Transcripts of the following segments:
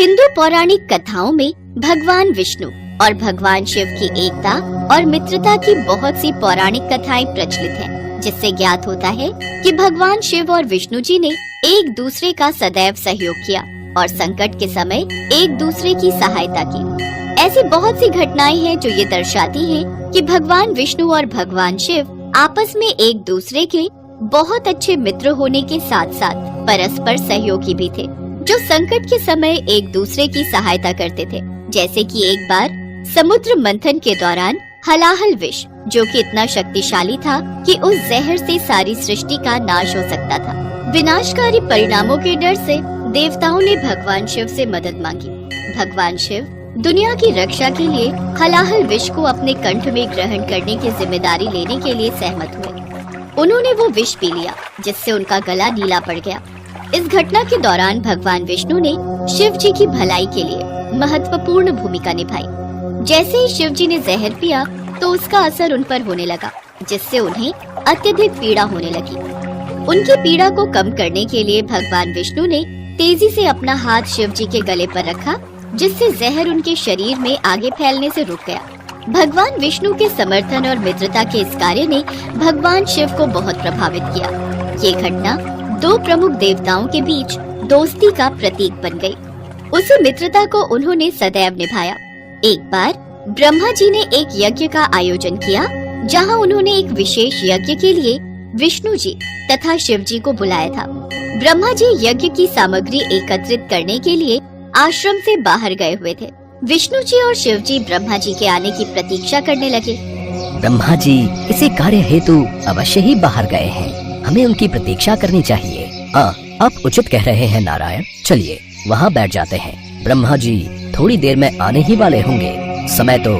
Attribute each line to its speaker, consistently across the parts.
Speaker 1: हिंदू पौराणिक कथाओं में भगवान विष्णु और भगवान शिव की एकता और मित्रता की बहुत सी पौराणिक कथाएं प्रचलित हैं, जिससे ज्ञात होता है कि भगवान शिव और विष्णु जी ने एक दूसरे का सदैव सहयोग किया और संकट के समय एक दूसरे की सहायता की। ऐसी बहुत सी घटनाएं हैं जो ये दर्शाती हैं कि भगवान विष्णु और भगवान शिव आपस में एक दूसरे के बहुत अच्छे मित्र होने के साथ साथ परस्पर सहयोगी भी थे, जो संकट के समय एक दूसरे की सहायता करते थे। जैसे कि एक बार समुद्र मंथन के दौरान हलाहल विष, जो कि इतना शक्तिशाली था कि उस जहर से सारी सृष्टि का नाश हो सकता था। विनाशकारी परिणामों के डर से देवताओं ने भगवान शिव से मदद मांगी। भगवान शिव दुनिया की रक्षा के लिए हलाहल विष को अपने कंठ में ग्रहण करने की जिम्मेदारी लेने के लिए सहमत हुए। उन्होंने वो विष पी लिया, जिससे उनका गला नीला पड़ गया। इस घटना के दौरान भगवान विष्णु ने शिव जी की भलाई के लिए महत्वपूर्ण भूमिका निभाई। जैसे ही शिव जी ने जहर पिया तो उसका असर उन पर होने लगा, जिससे उन्हें अत्यधिक पीड़ा होने लगी। उनकी पीड़ा को कम करने के लिए भगवान विष्णु ने तेजी से अपना हाथ शिव जी के गले पर रखा, जिससे जहर उनके शरीर में आगे फैलने से रुक गया। भगवान विष्णु के समर्थन और मित्रता के इस कार्य ने भगवान शिव को बहुत प्रभावित किया। ये घटना दो प्रमुख देवताओं के बीच दोस्ती का प्रतीक बन गई। उसी मित्रता को उन्होंने सदैव निभाया। एक बार ब्रह्मा जी ने एक यज्ञ का आयोजन किया, जहां उन्होंने एक विशेष यज्ञ के लिए विष्णु जी तथा शिव जी को बुलाया था। ब्रह्मा जी यज्ञ की सामग्री एकत्रित करने के लिए आश्रम से बाहर गए हुए थे। विष्णु जी और शिव जी ब्रह्मा जी के आने की प्रतीक्षा करने लगे।
Speaker 2: ब्रह्मा जी किसी कार्य हेतु अवश्य ही बाहर गए हैं, हमें उनकी प्रतीक्षा करनी चाहिए। आप उचित कह रहे हैं नारायण, चलिए वहाँ बैठ जाते हैं। ब्रह्मा जी थोड़ी देर में आने ही वाले होंगे। समय तो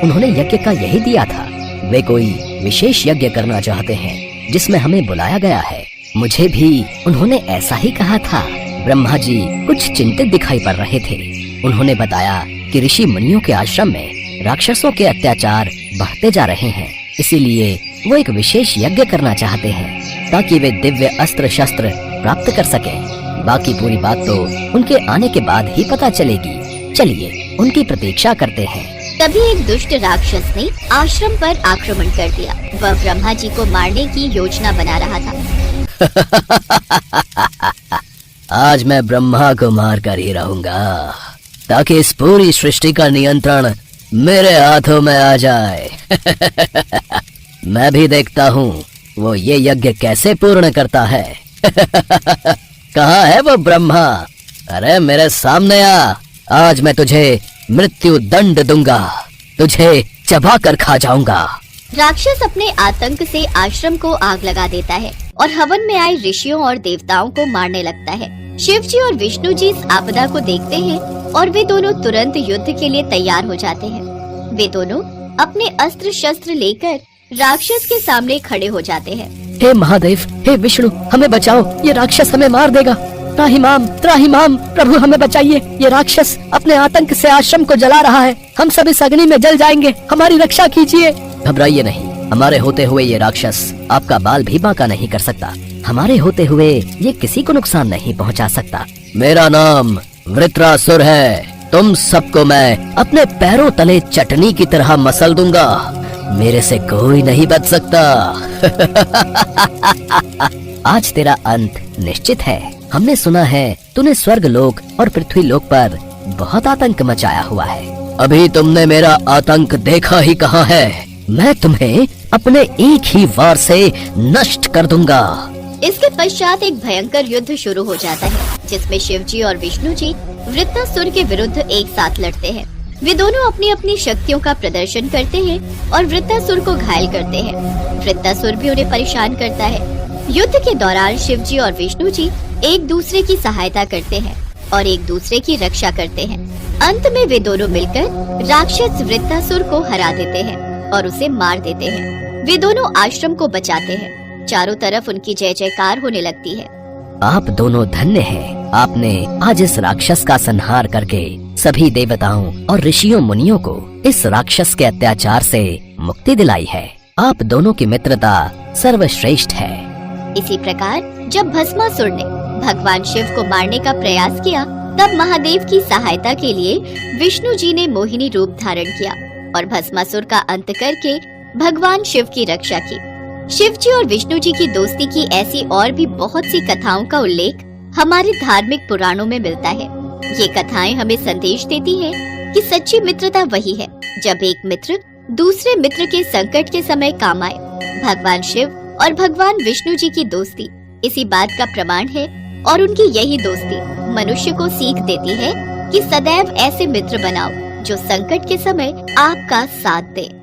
Speaker 2: उन्होंने यज्ञ का यही दिया था। वे कोई विशेष यज्ञ करना चाहते हैं जिसमें हमें बुलाया गया है। मुझे भी उन्होंने ऐसा ही कहा था। ब्रह्मा जी कुछ चिंतित दिखाई पड़ रहे थे। उन्होंने बताया कि ऋषि मुनियों के आश्रम में राक्षसों के अत्याचार बढ़ते जा रहे हैं, इसीलिए वो एक विशेष यज्ञ करना चाहते हैं ताकि वे दिव्य अस्त्र शस्त्र प्राप्त कर सकें। बाकी पूरी बात तो उनके आने के बाद ही पता चलेगी। चलिए उनकी प्रतीक्षा करते हैं।
Speaker 1: तभी एक दुष्ट राक्षस ने आश्रम पर आक्रमण कर दिया। वह ब्रह्मा जी को मारने की योजना बना रहा था।
Speaker 2: आज मैं ब्रह्मा को मार कर ही रहूंगा, ताकि इस पूरी सृष्टि का नियंत्रण मेरे हाथों में आ जाए। मैं भी देखता हूँ वो ये यज्ञ कैसे पूर्ण करता है। कहाँ है वो ब्रह्मा? अरे मेरे सामने आ, आज मैं तुझे मृत्यु दंड दूंगा, तुझे चबा कर खा जाऊंगा।
Speaker 1: राक्षस अपने आतंक से आश्रम को आग लगा देता है और हवन में आए ऋषियों और देवताओं को मारने लगता है। शिव जी और विष्णु जी इस आपदा को देखते हैं और वे दोनों तुरंत युद्ध के लिए तैयार हो जाते हैं। वे दोनों अपने अस्त्र शस्त्र लेकर राक्षस के सामने खड़े हो जाते हैं।
Speaker 2: हे महादेव, हे विष्णु, हमें बचाओ, ये राक्षस हमें मार देगा। त्राहिमाम, त्राहिमाम, प्रभु हमें बचाइए, ये राक्षस अपने आतंक से आश्रम को जला रहा है, हम सब इस अग्नि में जल जाएंगे, हमारी रक्षा कीजिए। घबराइए नहीं, हमारे होते हुए ये राक्षस आपका बाल भी बांका नहीं कर सकता। हमारे होते हुए ये किसी को नुकसान नहीं पहुंचा सकता। मेरा नाम वृत्रासुर है, तुम सबको मैं अपने पैरों तले चटनी की तरह मसल दूंगा, मेरे से कोई नहीं बच सकता। आज तेरा अंत निश्चित है। हमने सुना है तूने स्वर्ग लोक और पृथ्वी लोक पर बहुत आतंक मचाया हुआ है। अभी तुमने मेरा आतंक देखा ही कहाँ है। मैं तुम्हें अपने एक ही वार से नष्ट कर दूंगा।
Speaker 1: इसके पश्चात एक भयंकर युद्ध शुरू हो जाता है, जिसमें शिव जी और विष्णु जी वृत्रासुर के विरुद्ध एक साथ लड़ते हैं। वे दोनों अपनी अपनी शक्तियों का प्रदर्शन करते हैं और वृत्रासुर को घायल करते हैं। वृत्रासुर भी उन्हें परेशान करता है। युद्ध के दौरान शिव जी और विष्णु जी एक दूसरे की सहायता करते हैं और एक दूसरे की रक्षा करते हैं। अंत में वे दोनों मिलकर राक्षस वृत्रासुर को हरा देते हैं और उसे मार देते हैं। वे दोनों आश्रम को बचाते हैं। चारों तरफ उनकी जय जयकार होने लगती है।
Speaker 2: आप दोनों धन्य हैं। आपने आज इस राक्षस का संहार करके सभी देवताओं और ऋषियों मुनियों को इस राक्षस के अत्याचार से मुक्ति दिलाई है। आप दोनों की मित्रता सर्वश्रेष्ठ है।
Speaker 1: इसी प्रकार जब भस्मासुर ने भगवान शिव को मारने का प्रयास किया तब महादेव की सहायता के लिए विष्णु जी ने मोहिनी रूप धारण किया और भस्मासुर का अंत करके भगवान शिव की रक्षा की। शिव जी और विष्णु जी की दोस्ती की ऐसी और भी बहुत सी कथाओं का उल्लेख हमारे धार्मिक पुराणों में मिलता है। ये कथाएं हमें संदेश देती हैं कि सच्ची मित्रता वही है जब एक मित्र दूसरे मित्र के संकट के समय काम आए। भगवान शिव और भगवान विष्णु जी की दोस्ती इसी बात का प्रमाण है और उनकी यही दोस्ती मनुष्य को सीख देती है कि सदैव ऐसे मित्र बनाओ जो संकट के समय आपका साथ दे।